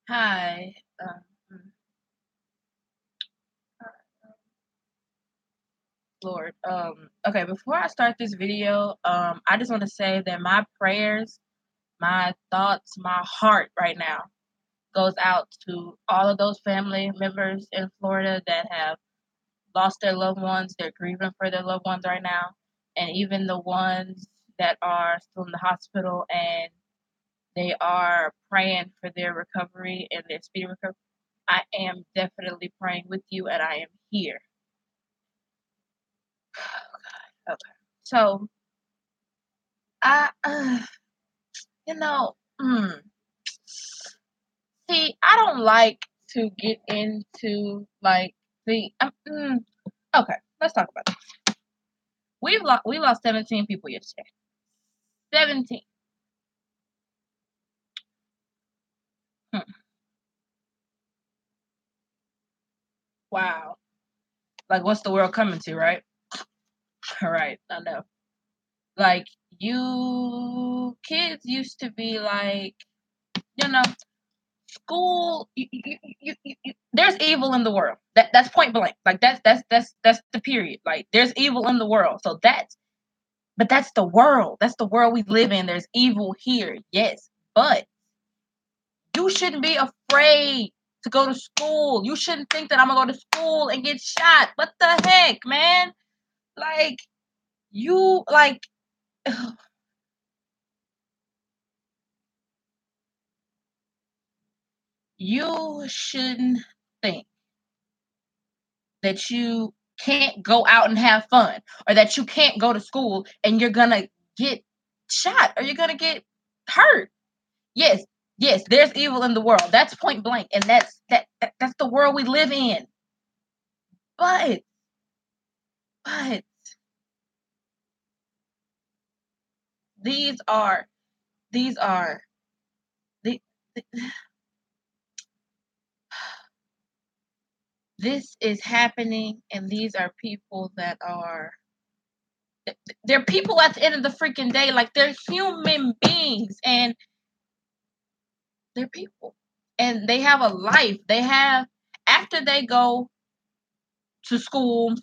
Hi. Um, mm, Lord. Okay, before I start this video, I just want to say that my prayers, my thoughts, my heart right now goes out to all of those family members in Florida that have lost their loved ones. They're grieving for their loved ones right now. And even the ones that are still in the hospital and they are praying for their recovery and their speedy recovery. I am definitely praying with you and I am here. Okay. So I, you know, mm, see, I don't like to get into like okay, let's talk about this. We lost 17 people yesterday. 17. Hmm. Wow. Like, what's the world coming to, right? All right, I know. Like, you kids used to be like, you know, school. There's evil in the world. That's point blank. Like that's the period. Like there's evil in the world. So that's the world. That's the world we live in. There's evil here, yes, but you shouldn't be afraid to go to school. You shouldn't think that I'm gonna go to school and get shot. What the heck, man? Like you like you shouldn't think that you can't go out and have fun or that you can't go to school and you're gonna get shot or you're gonna get hurt. Yes, yes, there's evil in the world. That's point blank, and that's the world we live in. But but these are these are the, this is happening, and these are people that are they're people at the end of the freaking day. Like they're human beings, and they're people, and they have a life. They have after they go to school.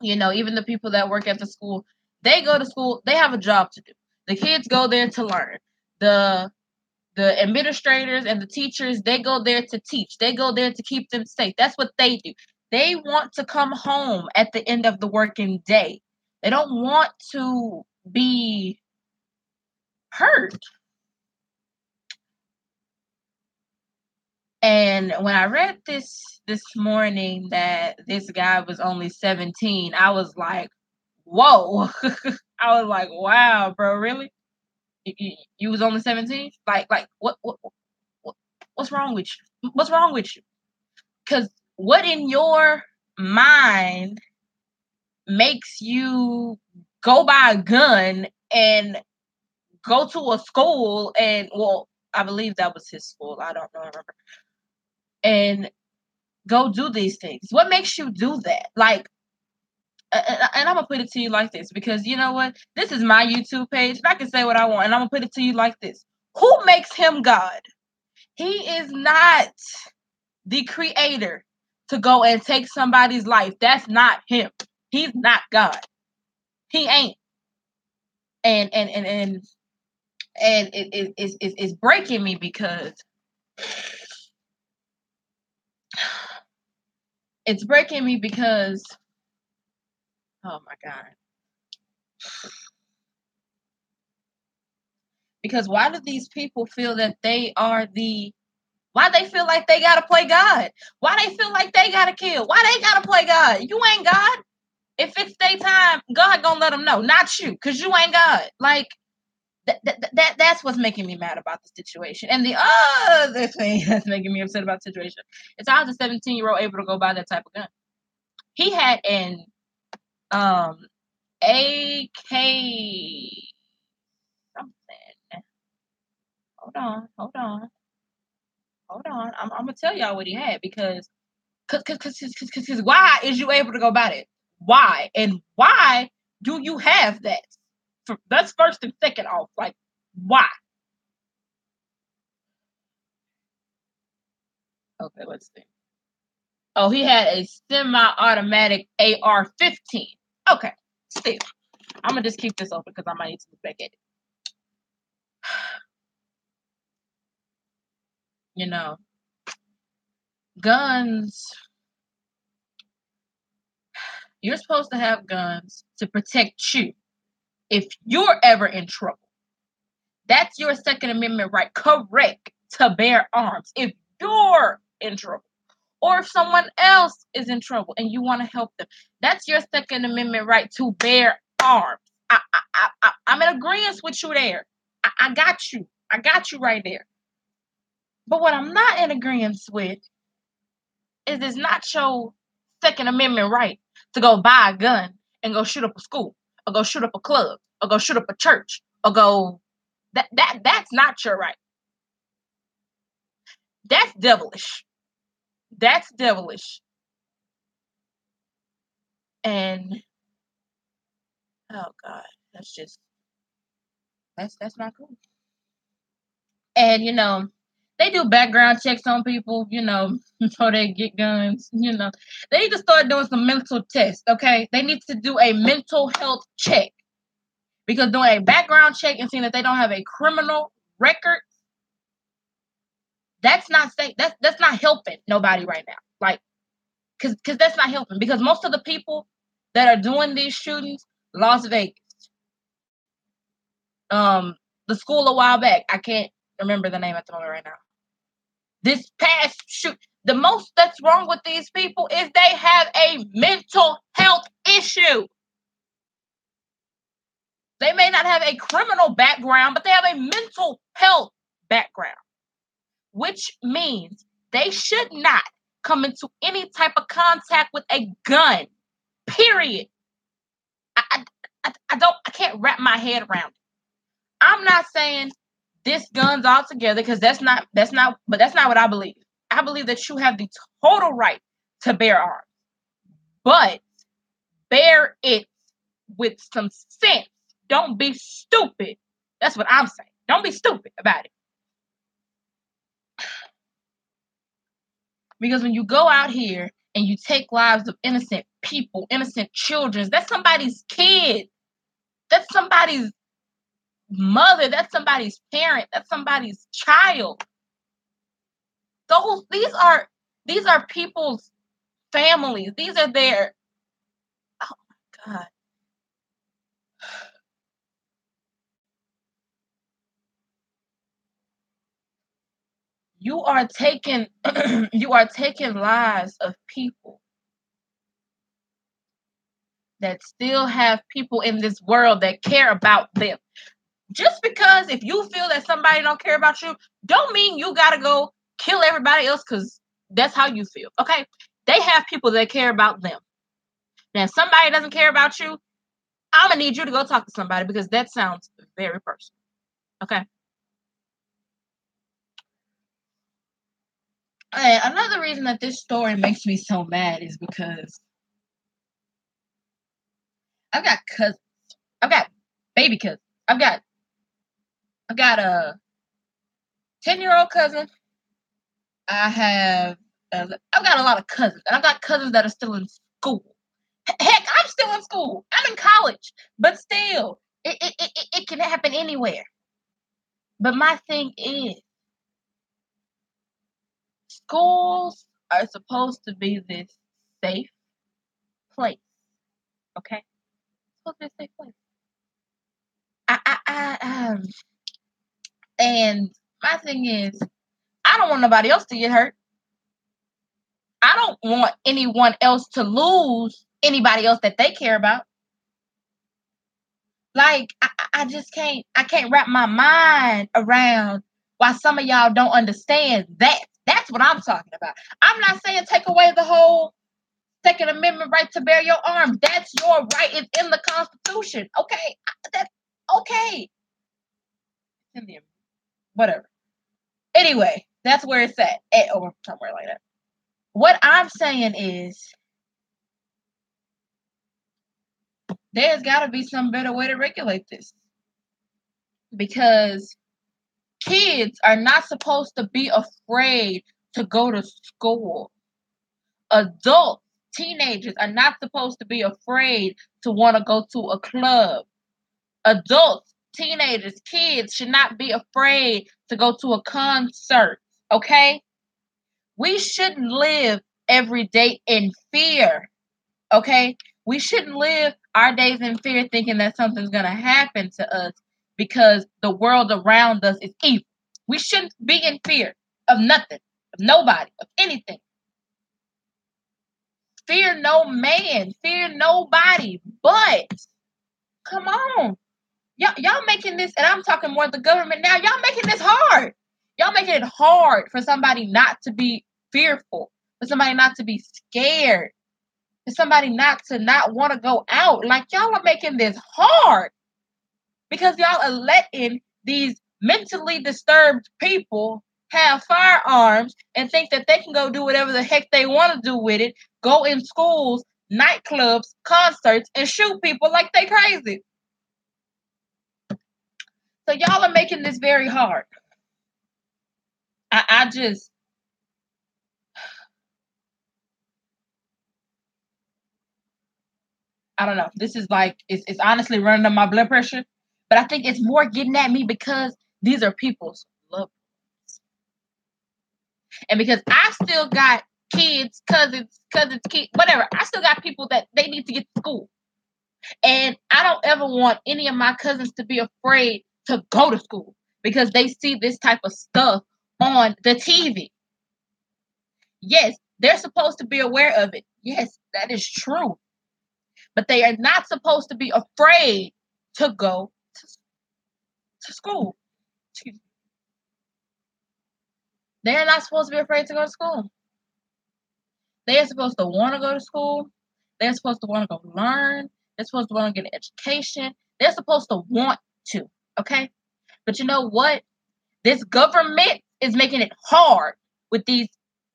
Even the people that work at the school, they go to school. They have a job to do. The kids go there to learn. The the administrators and the teachers, they go there to teach. They go there to keep them safe. That's what they do. They want to come home at the end of the working day. They don't want to be hurt. And when I read this morning that this guy was only 17, I was like, whoa. I was like, wow, bro, really? You was only 17? Like what's wrong with you? What's wrong with you? Because what in your mind makes you go buy a gun and go to a school and, well, I believe that was his school. I don't know, remember. And go do these things. What makes you do that? Like, and I'm gonna put it to you like this because you know what? This is my YouTube page, and I can say what I want, and I'm gonna put it to you like this: Who makes him God? He is not the creator to go and take somebody's life. That's not him. He's not God. He ain't. And it's breaking me because it's breaking me because oh my God. Because why do these people feel that they are the why they feel like they gotta play God? Why they feel like they gotta kill? Why they gotta play God? You ain't God. If it's daytime, God gonna let them know, not you, cause you ain't God. Like that's what's making me mad about the situation. And the other thing that's making me upset about the situation is how is a 17-year-old able to go buy that type of gun? He had an um AK something. Hold on. I'm gonna tell y'all what he had because cause why is you able to go buy it? Why and why do you have that? That's first and second off. Like why? Okay, let's see. Oh, he had a semi-automatic AR-15. Okay, still. I'm gonna just keep this open because I might need to look back at it. You know, guns. You're supposed to have guns to protect you if you're ever in trouble. That's your Second Amendment right, correct, to bear arms if you're in trouble. Or if someone else is in trouble and you want to help them. That's your Second Amendment right to bear arms. I'm in agreement with you there. I got you. I got you right there. But what I'm not in agreement with is it's not your Second Amendment right to go buy a gun and go shoot up a school, or go shoot up a club, or go shoot up a church, or go that's not your right. That's devilish. That's devilish. And oh God, that's not cool. And they do background checks on people, before they get guns. They need to start doing some mental tests, okay? They need to do a mental health check. Because doing a background check and seeing that they don't have a criminal record, that's not safe. That's not helping nobody right now. Like, cause that's not helping. Because most of the people that are doing these shootings, Las Vegas, the school a while back, I can't remember the name at the moment right now. This past shoot, the most that's wrong with these people is they have a mental health issue. They may not have a criminal background, but they have a mental health background, which means they should not come into any type of contact with a gun. Period. I can't wrap my head around it. I'm not saying this guns altogether because that's not what I believe. I believe that you have the total right to bear arms, but bear it with some sense. Don't be stupid. That's what I'm saying. Don't be stupid about it. Because when you go out here and you take lives of innocent people, innocent children, that's somebody's kid. That's somebody's mother. That's somebody's parent. That's somebody's child. These are people's families. These are their, oh my God. You are taking you are taking lives of people that still have people in this world that care about them. Just because if you feel that somebody don't care about you, don't mean you gotta go kill everybody else because that's how you feel. Okay? They have people that care about them. Now, if somebody doesn't care about you, I'm gonna need you to go talk to somebody because that sounds very personal. Okay. And another reason that this story makes me so mad is because I've got cousins. I've got baby cousins. I've got a 10-year-old cousin. I've got a lot of cousins, and I've got cousins that are still in school. Heck, I'm still in school. I'm in college, but still, it can happen anywhere. But my thing is, schools are supposed to be this safe place. Okay, it's supposed to be a safe place. And my thing is, I don't want nobody else to get hurt. I don't want anyone else to lose anybody else that they care about. Like, I just can't wrap my mind around why some of y'all don't understand that. That's what I'm talking about. I'm not saying take away the whole Second Amendment right to bear your arms. That's your right. It's in the Constitution. Okay. That's okay. Whatever. Anyway, that's where it's at. Or somewhere like that. What I'm saying is there's got to be some better way to regulate this. Because kids are not supposed to be afraid to go to school. Adults, teenagers are not supposed to be afraid to want to go to a club. Adults, teenagers, kids should not be afraid to go to a concert. Okay? We shouldn't live every day in fear. Okay? We shouldn't live our days in fear thinking that something's going to happen to us because the world around us is evil. We shouldn't be in fear of nothing, of nobody, of anything. Fear no man, fear nobody. But come on. Y'all making this, and I'm talking more the government now, y'all making this hard. Y'all making it hard for somebody not to be fearful, for somebody not to be scared, for somebody not want to go out. Like, y'all are making this hard because y'all are letting these mentally disturbed people have firearms and think that they can go do whatever the heck they want to do with it, go in schools, nightclubs, concerts, and shoot people like they crazy. So y'all are making this very hard. I don't know. This is like, it's honestly running up my blood pressure. But I think it's more getting at me because these are people's loved ones. And because I still got kids, cousins, kids, whatever. I still got people that they need to get to school. And I don't ever want any of my cousins to be afraid to go to school because they see this type of stuff on the TV. Yes, they're supposed to be aware of it. Yes, that is true. But they are not supposed to be afraid to go to school. They are not supposed to be afraid to go to school. They are supposed to want to go to school. They're supposed to want to go learn. They're supposed to want to get an education. They're supposed to want to, okay? But you know what? This government is making it hard with these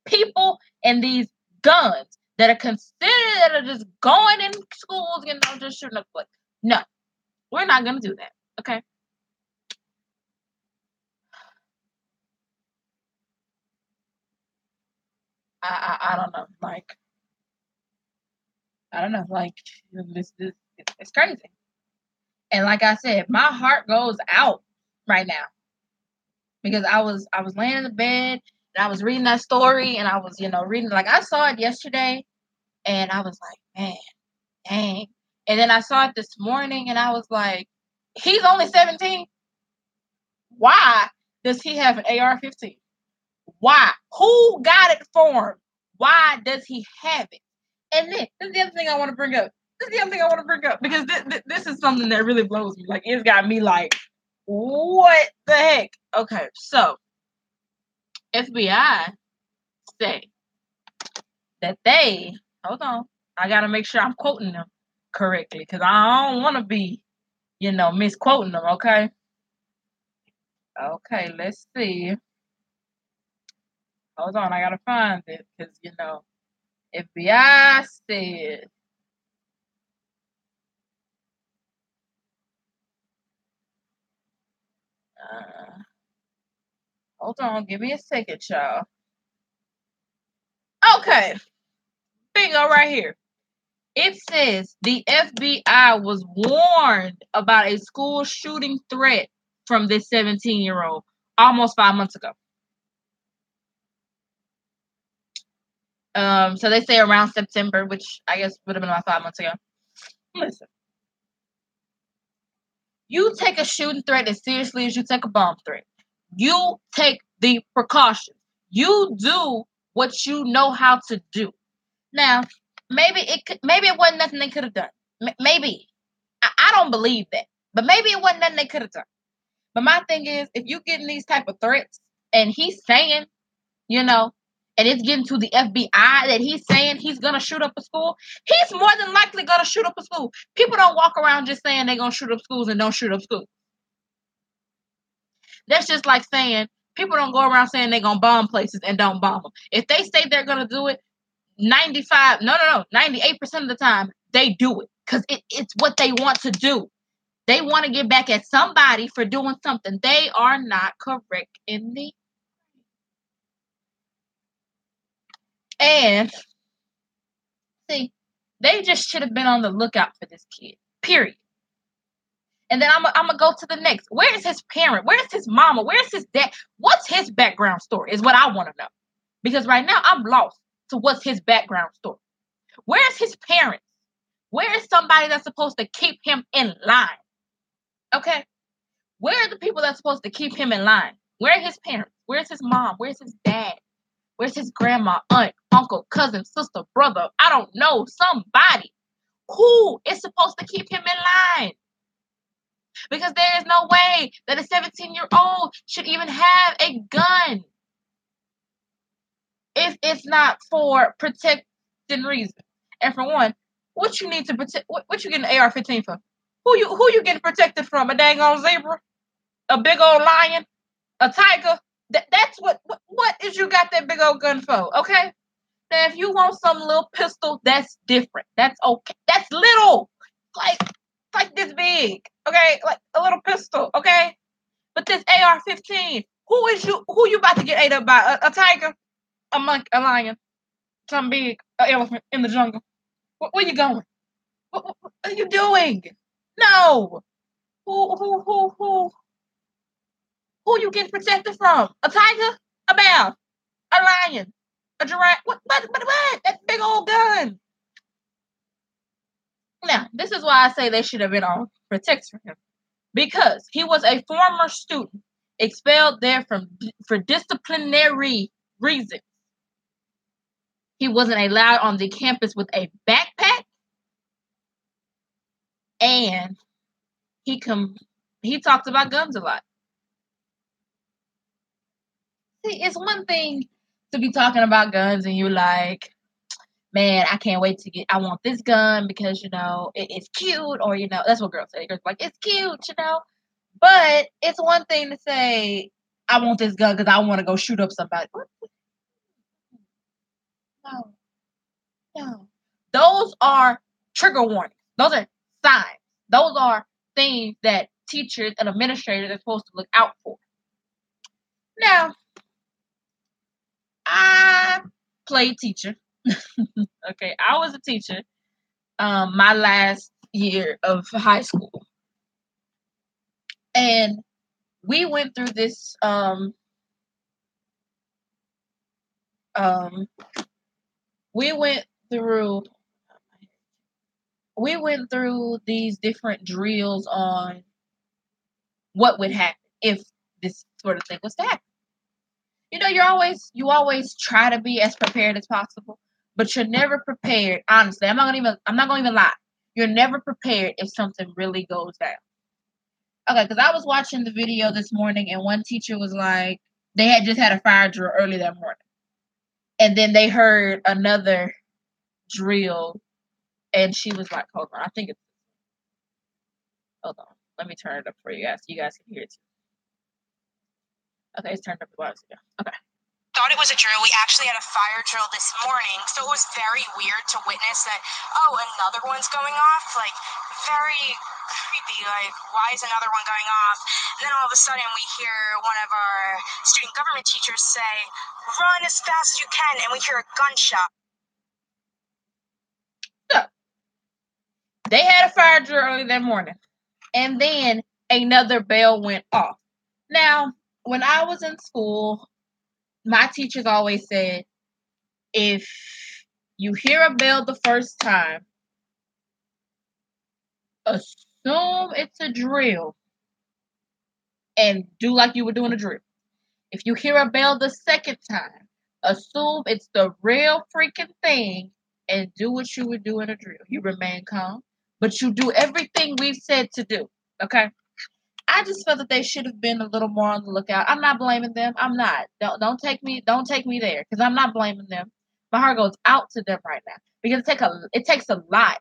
people and these guns that are considered just going in schools and just shooting up. No, we're not going to do that, okay? I don't know. Like, I don't know. Like, this it's crazy. And like I said, my heart goes out right now because I was laying in the bed and I was reading that story and I was reading, like, I saw it yesterday and I was like, man, dang. And then I saw it this morning and I was like, he's only 17. Why does he have an AR-15? Why? Who got it for him? Why does he have it? And then this is the other thing I want to bring up. Because this is something that really blows me. Like, it's got me like, what the heck? Okay, so FBI say that they, hold on, I gotta make sure I'm quoting them correctly because I don't want to be, misquoting them. Okay. Okay, let's see. Hold on, I gotta find it because FBI said. Uh, Hold on, give me a second, y'all. Okay, bingo right here. It says the FBI was warned about a school shooting threat from this 17-year-old almost 5 months ago. So they say around September, which I guess would have been about 5 months ago. Listen, you take a shooting threat as seriously as you take a bomb threat. You take the precautions. You do what you know how to do. Now, maybe it wasn't nothing they could have done. Maybe I don't believe that, but maybe it wasn't nothing they could have done. But my thing is, if you getting these type of threats, and he's saying, and it's getting to the FBI that he's saying he's gonna shoot up a school, he's more than likely gonna shoot up a school. People don't walk around just saying they're gonna shoot up schools and don't shoot up schools. That's just like saying people don't go around saying they're gonna bomb places and don't bomb them. If they say they're gonna do it, 98% of the time they do it because it's what they want to do. They want to get back at somebody for doing something they are not correct in the. And see, they just should have been on the lookout for this kid. Period. And then I'm gonna go to the next. Where is his parent? Where's his mama? Where's his dad? What's his background story? Is what I want to know. Because right now I'm lost to what's his background story. Where's his parents? Where is somebody that's supposed to keep him in line? Okay? Where are the people that's supposed to keep him in line? Where are his parents? Where's his mom? Where's his dad? Where's his grandma, aunt, uncle, cousin, sister, brother? I don't know. Somebody. Who is supposed to keep him in line? Because there is no way that a 17-year-old should even have a gun if it's not for protecting reasons. And for one, what you need to protect? What you getting an AR-15 for? Who you getting protected from? A dang old zebra? A big old lion? A tiger? That's what is you got that big old gun for? Okay. Now if you want some little pistol, that's different. That's okay. That's little, like this big. Okay, like a little pistol. Okay. But this AR-15, who you about to get ate up by? A tiger? A monkey? A lion? Some big elephant in the jungle? Where you going? What are you doing? No. Who you getting protected from? A tiger? A bear? A lion? A giraffe? What? That big old gun. Now, this is why I say they should have been on protect for him. Because he was a former student expelled there for disciplinary reasons. He wasn't allowed on the campus with a backpack, and he talked about guns a lot. See, it's one thing to be talking about guns and you're like, man, I can't wait I want this gun because, it's cute, or, that's what girls say. Girls are like, it's cute, But it's one thing to say, I want this gun because I want to go shoot up somebody. No. Those are trigger warnings. Those are signs. Those are things that teachers and administrators are supposed to look out for. Now, I played teacher. Okay, I was a teacher my last year of high school. And we went through this we went through these different drills on what would happen if this sort of thing was to happen. You always try to be as prepared as possible, but you're never prepared. Honestly, I'm not gonna even lie. You're never prepared if something really goes down. Okay, because I was watching the video this morning, and one teacher was like, they had just had a fire drill early that morning, and then they heard another drill, and she was like, "Hold on, hold on, let me turn it up for you guys, so you guys can hear it too." Okay, it's turned up a while ago. Okay. Thought it was a drill. We actually had a fire drill this morning, so it was very weird to witness that, another one's going off, like, very creepy, like, why is another one going off? And then all of a sudden we hear one of our student government teachers say, run as fast as you can, and we hear a gunshot. So, they had a fire drill early that morning, and then another bell went off. Now, when I was in school, my teachers always said, if you hear a bell the first time, assume it's a drill and do like you were doing a drill. If you hear a bell the second time, assume it's the real freaking thing and do what you would do in a drill. You remain calm, but you do everything we've said to do. Okay? I just felt that they should have been a little more on the lookout. I'm not blaming them. I'm not. Don't take me there, because I'm not blaming them. My heart goes out to them right now, because it takes a lot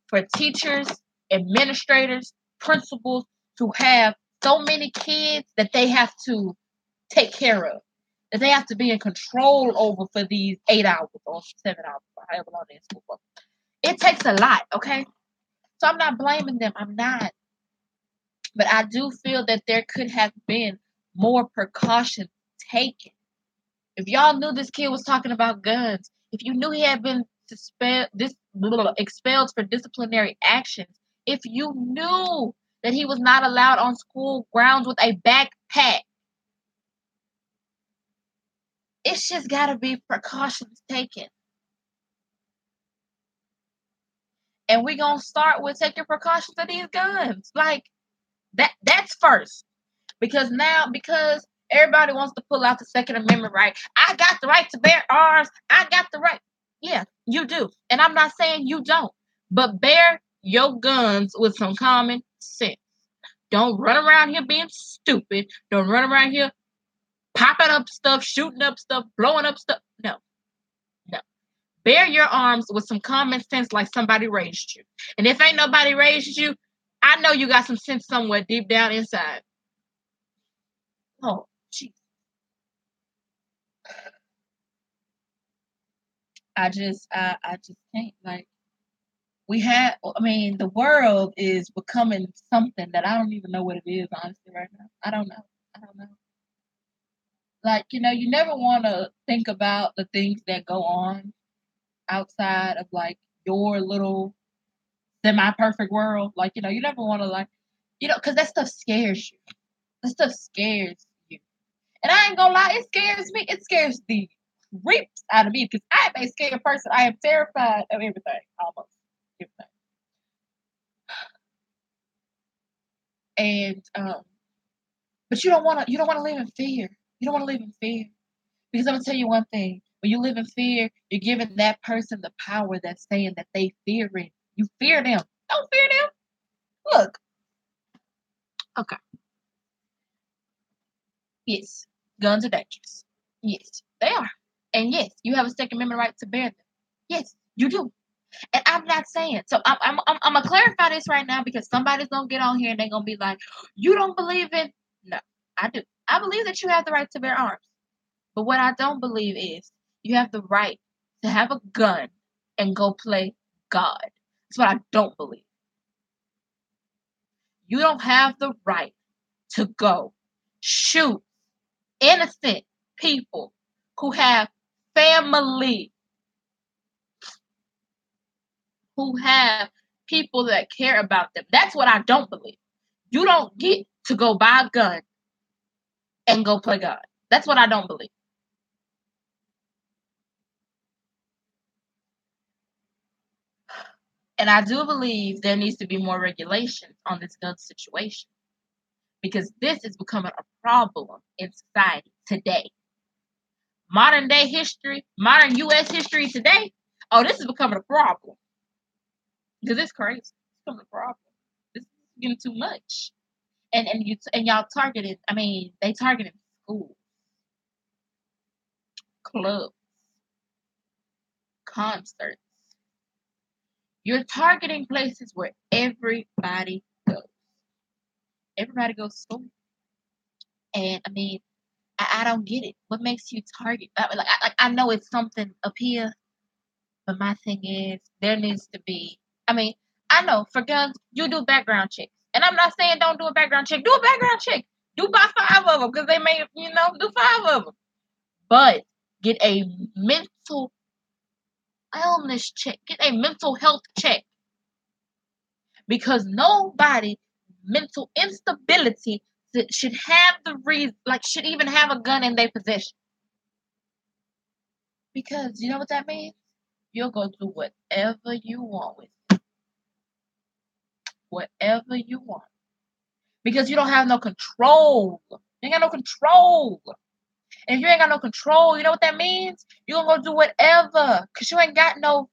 for teachers, administrators, principals to have so many kids that they have to take care of, that they have to be in control over for these 8 hours or 7 hours, or however long they're in school for. It takes a lot, okay? So I'm not blaming them. I'm not. But I do feel that there could have been more precautions taken. If y'all knew this kid was talking about guns, if you knew he had been expelled for disciplinary actions, if you knew that he was not allowed on school grounds with a backpack, it's just got to be precautions taken. And we're going to start with taking precautions of these guns. Like, that's first. Because everybody wants to pull out the Second Amendment right. I got the right to bear arms. I got the right. Yeah, you do. And I'm not saying you don't. But bear your guns with some common sense. Don't run around here being stupid. Don't run around here popping up stuff, shooting up stuff, blowing up stuff. No. Bear your arms with some common sense like somebody raised you. And if ain't nobody raised you, I know you got some sense somewhere deep down inside. Oh, jeez. I just can't. Like, the world is becoming something that I don't even know what it is, honestly, right now. I don't know. Like, you never want to think about the things that go on outside of, like, your little semi-perfect world. Like, you never want to, like, because that stuff scares you. That stuff scares you. And I ain't gonna lie, it scares me. It scares the creeps out of me because I am a scared person. I am terrified of everything, almost everything. And but you don't want to live in fear. You don't want to live in fear because I'm gonna tell you one thing: when you live in fear, you're giving that person the power that's saying that they fear it. You fear them. Don't fear them. Look. Okay. Yes, guns are dangerous. Yes, they are. And yes, you have a Second Amendment right to bear them. Yes, you do. And I'm not saying so. I'm gonna clarify this right now because somebody's gonna get on here and they're gonna be like, "You don't believe in?" No, I do. I believe that you have the right to bear arms. But what I don't believe is you have the right to have a gun and go play God. That's what I don't believe. You don't have the right to go shoot innocent people who have family, who have people that care about them. That's what I don't believe. You don't get to go buy a gun and go play God. That's what I don't believe. And I do believe there needs to be more regulations on this gun situation because this is becoming a problem in society today. Modern day history, modern U.S. history today, oh, this is becoming a problem because it's crazy. It's becoming a problem. This is getting too much. And y'all targeted. I mean, they targeted schools, clubs, concerts. You're targeting places where everybody goes. Everybody goes to school. And I mean, I don't get it. What makes you target? I know it's something up here, but my thing is there needs to be. I mean, I know for guns you do background checks, and I'm not saying don't do a background check. Do a background check. Do about 5 of them because they may, do 5 of them. But get a mental illness check. Get a mental health check because nobody mental instability should have the reason, like should even have a gun in their possession. Because you know what that means? You'll go do whatever you want with it. Whatever you want. Because you don't have no control. You ain't got no control. And if you ain't got no control, you know what that means? You're gonna go do whatever. Because you ain't got no.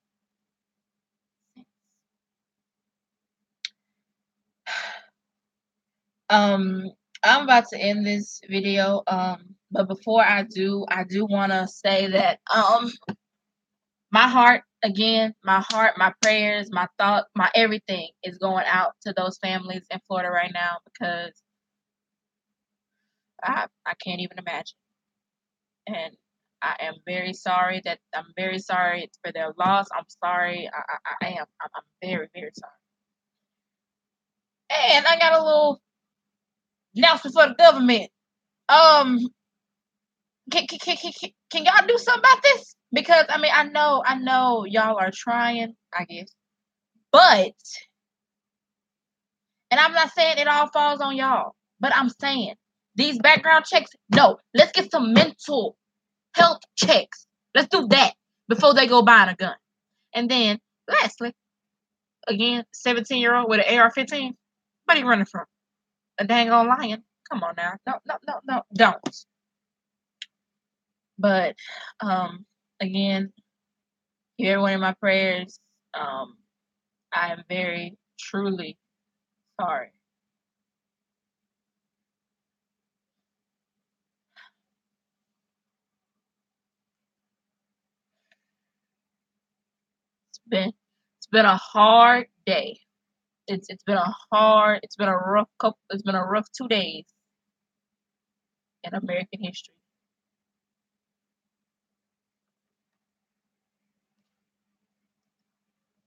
I'm about to end this video. But before I do want to say that my heart, again, my prayers, my thought, my everything is going out to those families in Florida right now because I can't even imagine. And I am very sorry for their loss. I'm sorry. I am. I'm very, very sorry. And I got a little announcement for the government. Can y'all do something about this? Because I know y'all are trying, I guess. But and I'm not saying it all falls on y'all, but I'm saying these background checks, no, let's get some mental health checks. Let's do that before they go buying a gun. And then lastly, again, 17-year-old with an AR-15, what are you running from? A dang old lion. Come on now. No, don't. But again, keep everyone in my prayers. I am very truly sorry. It's been a hard day. It's been a rough 2 days in American history.